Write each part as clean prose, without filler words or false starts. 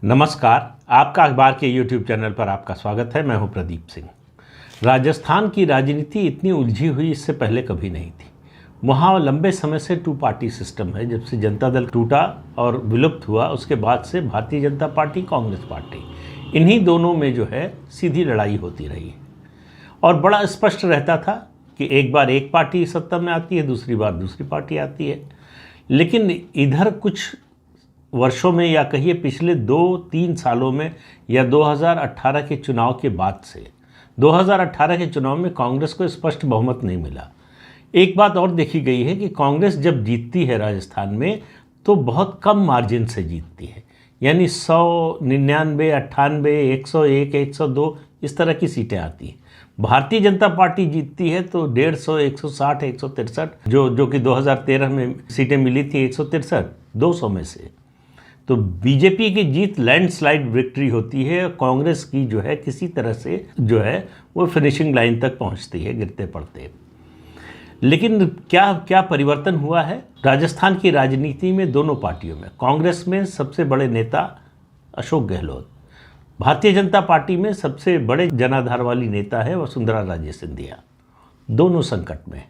नमस्कार। आपका अखबार के YouTube चैनल पर आपका स्वागत है। मैं हूं प्रदीप सिंह। राजस्थान की राजनीति इतनी उलझी हुई इससे पहले कभी नहीं थी। वहाँ लंबे समय से टू पार्टी सिस्टम है। जब से जनता दल टूटा और विलुप्त हुआ उसके बाद से भारतीय जनता पार्टी, कांग्रेस पार्टी, इन्हीं दोनों में जो है सीधी लड़ाई होती रही है। और बड़ा स्पष्ट रहता था कि एक बार एक पार्टी सत्ता में आती है, दूसरी बार दूसरी पार्टी आती है। लेकिन इधर कुछ वर्षों में या कहिए पिछले 2-3 सालों में या 2018 के चुनाव के बाद से 2018 के चुनाव में कांग्रेस को स्पष्ट बहुमत नहीं मिला। एक बात और देखी गई है कि कांग्रेस जब जीतती है राजस्थान में तो बहुत कम मार्जिन से जीतती है, यानी 100, 99, 98, 101, 102 इस तरह की सीटें आती हैं। भारतीय जनता पार्टी जीतती है तो 150, 160, 163 जो कि 2013 में सीटें मिली थी 163, 200 में से। तो बीजेपी की जीत लैंडस्लाइड विक्ट्री होती है। कांग्रेस की जो है किसी तरह से जो है वो फिनिशिंग लाइन तक पहुंचती है गिरते पड़ते। लेकिन क्या क्या परिवर्तन हुआ है राजस्थान की राजनीति में? दोनों पार्टियों में, कांग्रेस में सबसे बड़े नेता अशोक गहलोत, भारतीय जनता पार्टी में सबसे बड़े जनाधार वाली नेता है वसुंधरा राजे सिंधिया। दोनों संकट में।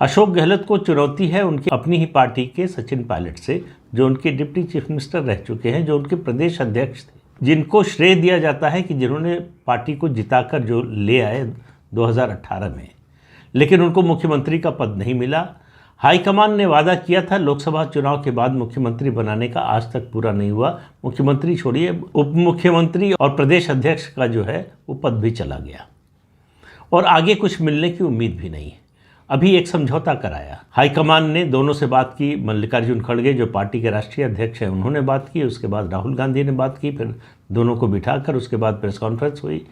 अशोक गहलोत को चुनौती है उनकी अपनी ही पार्टी के सचिन पायलट से, जो उनके डिप्टी चीफ मिनिस्टर रह चुके हैं, जो उनके प्रदेश अध्यक्ष थे, जिनको श्रेय दिया जाता है कि जिन्होंने पार्टी को जिताकर जो ले आए 2018 में। लेकिन उनको मुख्यमंत्री का पद नहीं मिला। हाईकमान ने वादा किया था लोकसभा चुनाव के बाद मुख्यमंत्री बनाने का, आज तक पूरा नहीं हुआ। मुख्यमंत्री छोड़िए, उप मुख्यमंत्री और प्रदेश अध्यक्ष का जो है वो पद भी चला गया और आगे कुछ मिलने की उम्मीद भी नहीं है। अभी एक समझौता कराया हाईकमान ने, दोनों से बात की। मल्लिकार्जुन खड़गे जो पार्टी के राष्ट्रीय अध्यक्ष हैं उन्होंने बात की, उसके बाद राहुल गांधी ने बात की, फिर दोनों को बिठाकर उसके बाद प्रेस कॉन्फ्रेंस हुई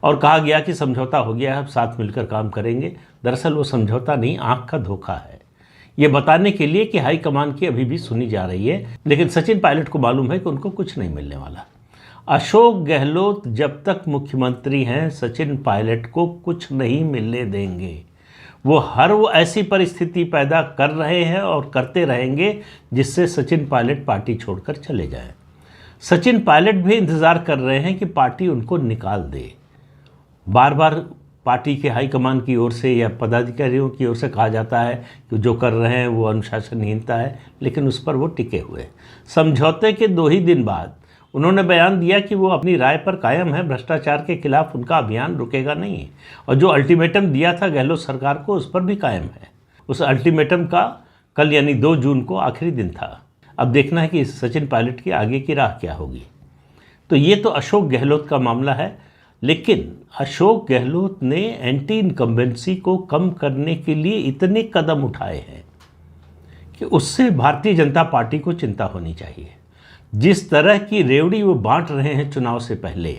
और कहा गया कि समझौता हो गया है, अब साथ मिलकर काम करेंगे। दरअसल वो समझौता नहीं, आंख का धोखा है, ये बताने के लिए कि हाईकमान की अभी भी सुनी जा रही है। लेकिन सचिन पायलट को मालूम है कि उनको कुछ नहीं मिलने वाला। अशोक गहलोत जब तक मुख्यमंत्री हैं सचिन पायलट को कुछ नहीं मिलने देंगे। वो ऐसी परिस्थिति पैदा कर रहे हैं और करते रहेंगे जिससे सचिन पायलट पार्टी छोड़कर चले जाएं। सचिन पायलट भी इंतज़ार कर रहे हैं कि पार्टी उनको निकाल दे। बार बार पार्टी के हाईकमान की ओर से या पदाधिकारियों की ओर से कहा जाता है कि जो कर रहे हैं वो अनुशासनहीनता है, लेकिन उस पर वो टिके हुए। समझौते के 2 ही दिन बाद उन्होंने बयान दिया कि वो अपनी राय पर कायम है, भ्रष्टाचार के खिलाफ उनका अभियान रुकेगा नहीं। और जो अल्टीमेटम दिया था गहलोत सरकार को उस पर भी कायम है। उस अल्टीमेटम का कल यानी 2 जून को आखिरी दिन था। अब देखना है कि सचिन पायलट की आगे की राह क्या होगी। तो ये तो अशोक गहलोत का मामला है। लेकिन अशोक गहलोत ने एंटी इनकम्बेंसी को कम करने के लिए इतने कदम उठाए हैं कि उससे भारतीय जनता पार्टी को चिंता होनी चाहिए। जिस तरह की रेवड़ी वो बांट रहे हैं चुनाव से पहले,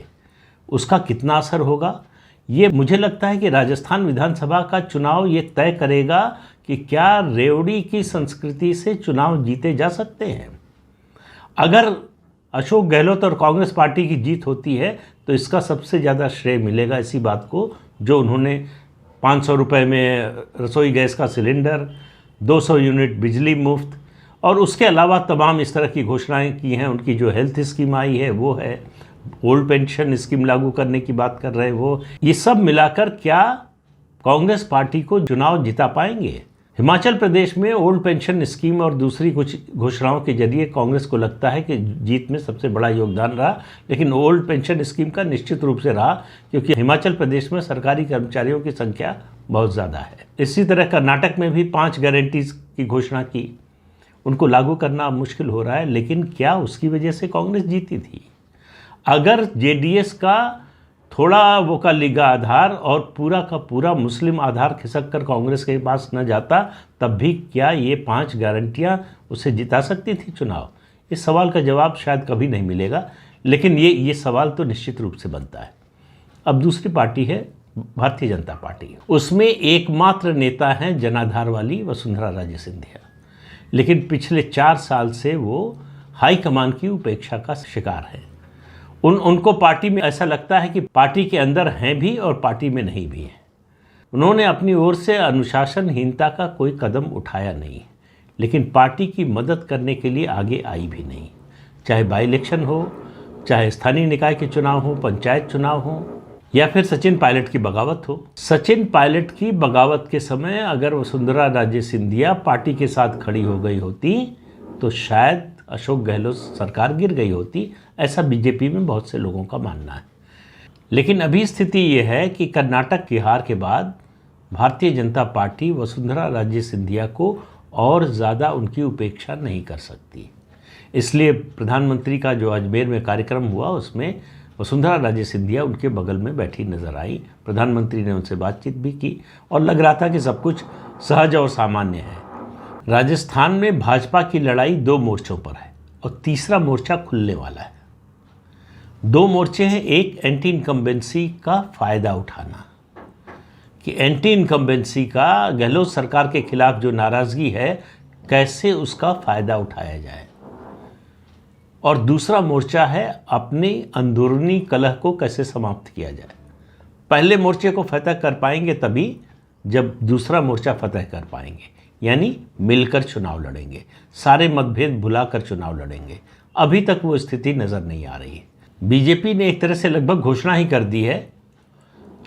उसका कितना असर होगा ये मुझे लगता है कि राजस्थान विधानसभा का चुनाव ये तय करेगा कि क्या रेवड़ी की संस्कृति से चुनाव जीते जा सकते हैं। अगर अशोक गहलोत और कांग्रेस पार्टी की जीत होती है तो इसका सबसे ज़्यादा श्रेय मिलेगा इसी बात को, जो उन्होंने 500 रुपये में रसोई गैस का सिलेंडर, 200 यूनिट बिजली मुफ्त और उसके अलावा तमाम इस तरह की घोषणाएं की हैं। उनकी जो हेल्थ स्कीम आई है वो है, ओल्ड पेंशन स्कीम लागू करने की बात कर रहे हैं वो। ये सब मिलाकर क्या कांग्रेस पार्टी को चुनाव जिता पाएंगे? हिमाचल प्रदेश में ओल्ड पेंशन स्कीम और दूसरी कुछ घोषणाओं के जरिए कांग्रेस को लगता है कि जीत में सबसे बड़ा योगदान रहा। लेकिन ओल्ड पेंशन स्कीम का निश्चित रूप से रहा, क्योंकि हिमाचल प्रदेश में सरकारी कर्मचारियों की संख्या बहुत ज़्यादा है। इसी तरह कर्नाटक में भी 5 गारंटीज की घोषणा की, उनको लागू करना मुश्किल हो रहा है। लेकिन क्या उसकी वजह से कांग्रेस जीती थी? अगर जेडीएस का थोड़ा वोकालिगा आधार और पूरा का पूरा मुस्लिम आधार खिसक कर कांग्रेस के पास न जाता, तब भी क्या ये 5 गारंटियां उसे जिता सकती थी चुनाव? इस सवाल का जवाब शायद कभी नहीं मिलेगा, लेकिन ये सवाल तो निश्चित रूप से बनता है। अब दूसरी पार्टी है भारतीय जनता पार्टी। उसमें एकमात्र नेता हैं जनाधार वाली वसुंधरा राजे सिंधिया। लेकिन पिछले 4 साल से वो हाईकमान की उपेक्षा का शिकार है। उनको पार्टी में ऐसा लगता है कि पार्टी के अंदर हैं भी और पार्टी में नहीं भी हैं। उन्होंने अपनी ओर से अनुशासनहीनता का कोई कदम उठाया नहीं, लेकिन पार्टी की मदद करने के लिए आगे आई भी नहीं। चाहे बाई इलेक्शन हो, चाहे स्थानीय निकाय के चुनाव हो, पंचायत चुनाव हो, या फिर सचिन पायलट की बगावत हो। सचिन पायलट की बगावत के समय अगर वसुंधरा राजे सिंधिया पार्टी के साथ खड़ी हो गई होती तो शायद अशोक गहलोत सरकार गिर गई होती, ऐसा बीजेपी में बहुत से लोगों का मानना है। लेकिन अभी स्थिति ये है कि कर्नाटक की हार के बाद भारतीय जनता पार्टी वसुंधरा राजे सिंधिया को और ज़्यादा उनकी उपेक्षा नहीं कर सकती। इसलिए प्रधानमंत्री का जो अजमेर में कार्यक्रम हुआ उसमें वसुंधरा राजे सिंधिया उनके बगल में बैठी नजर आई। प्रधानमंत्री ने उनसे बातचीत भी की और लग रहा था कि सब कुछ सहज और सामान्य है। राजस्थान में भाजपा की लड़ाई 2 मोर्चों पर है और तीसरा मोर्चा खुलने वाला है। 2 मोर्चे हैं, एक एंटी इनकम्बेंसी का फ़ायदा उठाना कि एंटी इनकम्बेंसी का गहलोत सरकार के खिलाफ जो नाराज़गी है कैसे उसका फ़ायदा उठाया जाए, और दूसरा मोर्चा है अपनी अंदरूनी कलह को कैसे समाप्त किया जाए। पहले मोर्चे को फतह कर पाएंगे तभी जब दूसरा मोर्चा फतह कर पाएंगे, यानी मिलकर चुनाव लड़ेंगे, सारे मतभेद भुलाकर चुनाव लड़ेंगे। अभी तक वो स्थिति नज़र नहीं आ रही है। बीजेपी ने एक तरह से लगभग घोषणा ही कर दी है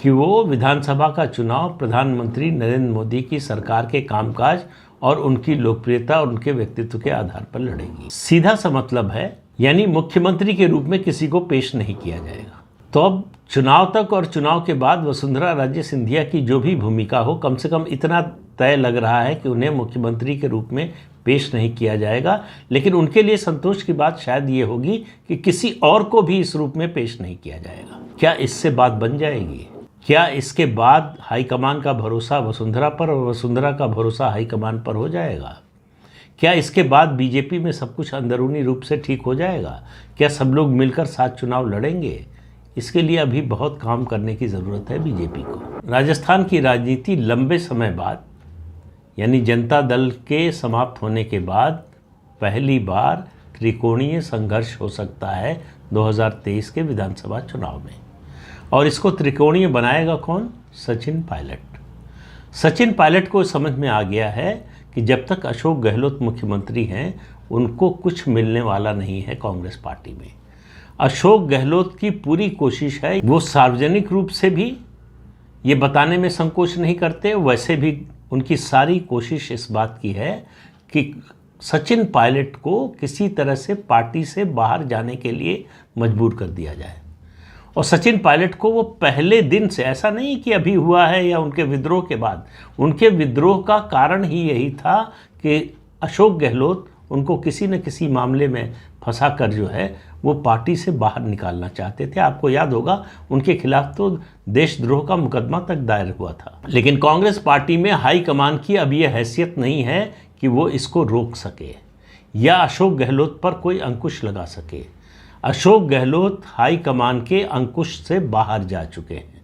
कि वो विधानसभा का चुनाव प्रधानमंत्री नरेंद्र मोदी की सरकार के कामकाज और उनकी लोकप्रियता और उनके व्यक्तित्व के आधार पर लड़ेगी। सीधा सा मतलब है, यानी मुख्यमंत्री के रूप में किसी को पेश नहीं किया जाएगा। तो अब चुनाव तक और चुनाव के बाद वसुंधरा राजे सिंधिया की जो भी भूमिका हो, कम से कम इतना तय लग रहा है कि उन्हें मुख्यमंत्री के रूप में पेश नहीं किया जाएगा। लेकिन उनके लिए संतोष की बात शायद ये होगी कि किसी और को भी इस रूप में पेश नहीं किया जाएगा। क्या इससे बात बन जाएगी? क्या इसके बाद हाईकमान का भरोसा वसुंधरा पर और वसुंधरा का भरोसा हाईकमान पर हो जाएगा? क्या इसके बाद बीजेपी में सब कुछ अंदरूनी रूप से ठीक हो जाएगा? क्या सब लोग मिलकर साथ चुनाव लड़ेंगे? इसके लिए अभी बहुत काम करने की ज़रूरत है बीजेपी को। राजस्थान की राजनीति लंबे समय बाद, यानी जनता दल के समाप्त होने के बाद पहली बार त्रिकोणीय संघर्ष हो सकता है 2023 के विधानसभा चुनाव में। और इसको त्रिकोणीय बनाएगा कौन? सचिन पायलट। सचिन पायलट को समझ में आ गया है कि जब तक अशोक गहलोत मुख्यमंत्री हैं उनको कुछ मिलने वाला नहीं है कांग्रेस पार्टी में। अशोक गहलोत की पूरी कोशिश है, वो सार्वजनिक रूप से भी ये बताने में संकोच नहीं करते, वैसे भी उनकी सारी कोशिश इस बात की है कि सचिन पायलट को किसी तरह से पार्टी से बाहर जाने के लिए मजबूर कर दिया जाए। और सचिन पायलट को वो पहले दिन से, ऐसा नहीं कि अभी हुआ है या उनके विद्रोह के बाद, उनके विद्रोह का कारण ही यही था कि अशोक गहलोत उनको किसी न किसी मामले में फंसा कर जो है वो पार्टी से बाहर निकालना चाहते थे। आपको याद होगा उनके खिलाफ तो देशद्रोह का मुकदमा तक दायर हुआ था। लेकिन कांग्रेस पार्टी में हाईकमान की अब ये हैसियत नहीं है कि वो इसको रोक सके या अशोक गहलोत पर कोई अंकुश लगा सके। अशोक गहलोत हाईकमान के अंकुश से बाहर जा चुके हैं।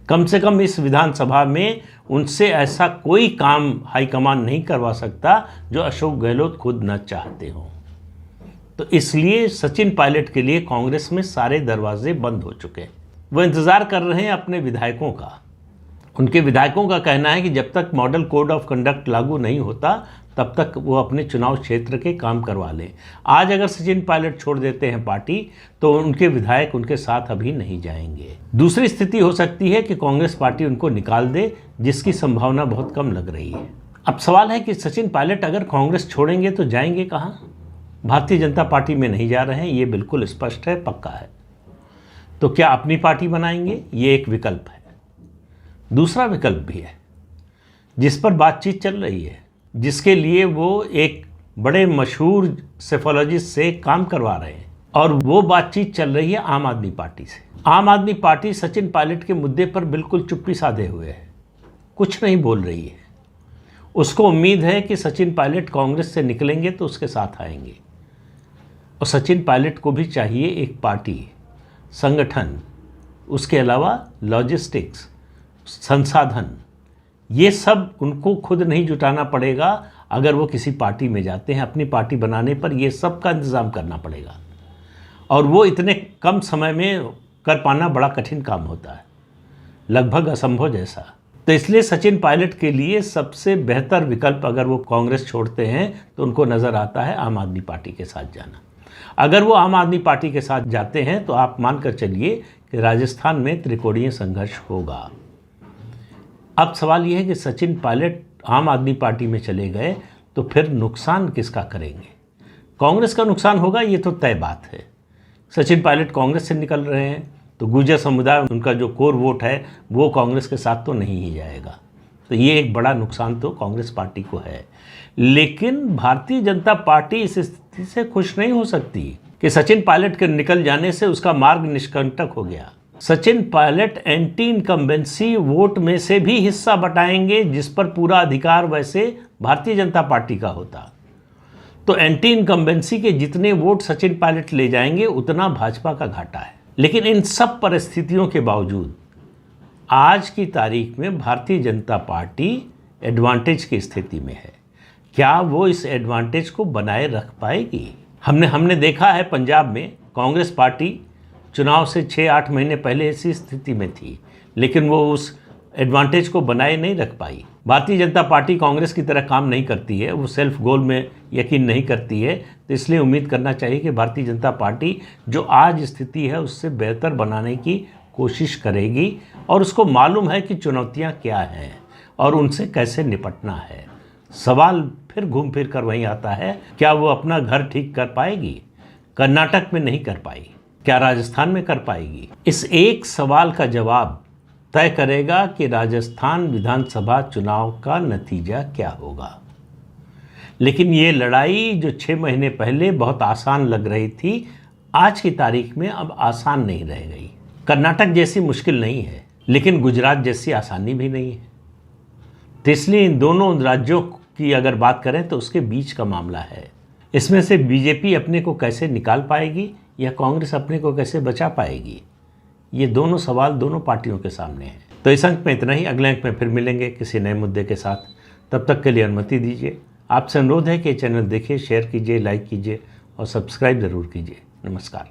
कम से कम इस विधानसभा में उनसे ऐसा कोई काम हाईकमान नहीं करवा सकता जो अशोक गहलोत खुद न चाहते हों। तो इसलिए सचिन पायलट के लिए कांग्रेस में सारे दरवाजे बंद हो चुके हैं। वो इंतज़ार कर रहे हैं अपने विधायकों का। उनके विधायकों का कहना है कि जब तक मॉडल कोड ऑफ कंडक्ट लागू नहीं होता तब तक वो अपने चुनाव क्षेत्र के काम करवा लें। आज अगर सचिन पायलट छोड़ देते हैं पार्टी तो उनके विधायक उनके साथ अभी नहीं जाएंगे। दूसरी स्थिति हो सकती है कि कांग्रेस पार्टी उनको निकाल दे, जिसकी संभावना बहुत कम लग रही है। अब सवाल है कि सचिन पायलट अगर कांग्रेस छोड़ेंगे तो जाएंगे कहाँ? भारतीय जनता पार्टी में नहीं जा रहे हैं, ये बिल्कुल स्पष्ट है, पक्का है। तो क्या अपनी पार्टी बनाएंगे? ये एक विकल्प है। दूसरा विकल्प भी है जिस पर बातचीत चल रही है, जिसके लिए वो एक बड़े मशहूर सेफोलॉजिस्ट से काम करवा रहे हैं, और वो बातचीत चल रही है आम आदमी पार्टी से। आम आदमी पार्टी सचिन पायलट के मुद्दे पर बिल्कुल चुप्पी साधे हुए है, कुछ नहीं बोल रही है। उसको उम्मीद है कि सचिन पायलट कांग्रेस से निकलेंगे तो उसके साथ आएंगे। और सचिन पायलट को भी चाहिए एक पार्टी, संगठन, उसके अलावा लॉजिस्टिक्स, संसाधन, ये सब उनको खुद नहीं जुटाना पड़ेगा। अगर वो किसी पार्टी में जाते हैं, अपनी पार्टी बनाने पर ये सब का इंतज़ाम करना पड़ेगा, और वो इतने कम समय में कर पाना बड़ा कठिन काम होता है, लगभग असंभव जैसा। तो इसलिए सचिन पायलट के लिए सबसे बेहतर विकल्प, अगर वो कांग्रेस छोड़ते हैं तो उनको नज़र आता है आम आदमी पार्टी के साथ जाना। अगर वो आम आदमी पार्टी के साथ जाते हैं तो आप मानकर चलिए कि राजस्थान में त्रिकोणीय संघर्ष होगा। अब सवाल यह है कि सचिन पायलट आम आदमी पार्टी में चले गए तो फिर नुकसान किसका करेंगे? कांग्रेस का नुकसान होगा, ये तो तय बात है। सचिन पायलट कांग्रेस से निकल रहे हैं तो गुर्जर समुदाय, उनका जो कोर वोट है वो कांग्रेस के साथ तो नहीं ही जाएगा, तो ये एक बड़ा नुकसान तो कांग्रेस पार्टी को है। लेकिन भारतीय जनता पार्टी इस स्थिति से खुश नहीं हो सकती कि सचिन पायलट के निकल जाने से उसका मार्ग निष्कंटक हो गया। Sachin Pilot anti incumbency vote में से भी हिस्सा बटाएंगे, जिस पर पूरा अधिकार वैसे भारतीय जनता पार्टी का होता। तो एंटी इनकम्बेंसी के जितने वोट सचिन पायलट ले जाएंगे उतना भाजपा का घाटा है। लेकिन इन सब परिस्थितियों के बावजूद आज की तारीख में भारतीय जनता पार्टी एडवांटेज की स्थिति में है। क्या वो इस एडवांटेज को बनाए रख पाएगी? हमने देखा है पंजाब में कांग्रेस पार्टी चुनाव से 6-8 महीने पहले ऐसी स्थिति में थी, लेकिन वो उस एडवांटेज को बनाए नहीं रख पाई। भारतीय जनता पार्टी कांग्रेस की तरह काम नहीं करती है, वो सेल्फ गोल में यकीन नहीं करती है। तो इसलिए उम्मीद करना चाहिए कि भारतीय जनता पार्टी जो आज स्थिति है उससे बेहतर बनाने की कोशिश करेगी, और उसको मालूम है कि चुनौतियां क्या हैं और उनसे कैसे निपटना है। सवाल फिर घूम फिर कर वहीं आता है, क्या वो अपना घर ठीक कर पाएगी? कर्नाटक में नहीं कर पाई, क्या राजस्थान में कर पाएगी? इस एक सवाल का जवाब तय करेगा कि राजस्थान विधानसभा चुनाव का नतीजा क्या होगा। लेकिन ये लड़ाई जो 6 महीने पहले बहुत आसान लग रही थी, आज की तारीख में अब आसान नहीं रह गई। कर्नाटक जैसी मुश्किल नहीं है, लेकिन गुजरात जैसी आसानी भी नहीं है। तो इसलिए इन दोनों राज्यों की अगर बात करें तो उसके बीच का मामला है। इसमें से बीजेपी अपने को कैसे निकाल पाएगी या कांग्रेस अपने को कैसे बचा पाएगी, ये दोनों सवाल दोनों पार्टियों के सामने हैं। तो इस अंक में इतना ही। अगले अंक में फिर मिलेंगे किसी नए मुद्दे के साथ। तब तक के लिए अनुमति दीजिए। आपसे अनुरोध है कि चैनल देखिए, शेयर कीजिए, लाइक कीजिए और सब्सक्राइब ज़रूर कीजिए। नमस्कार।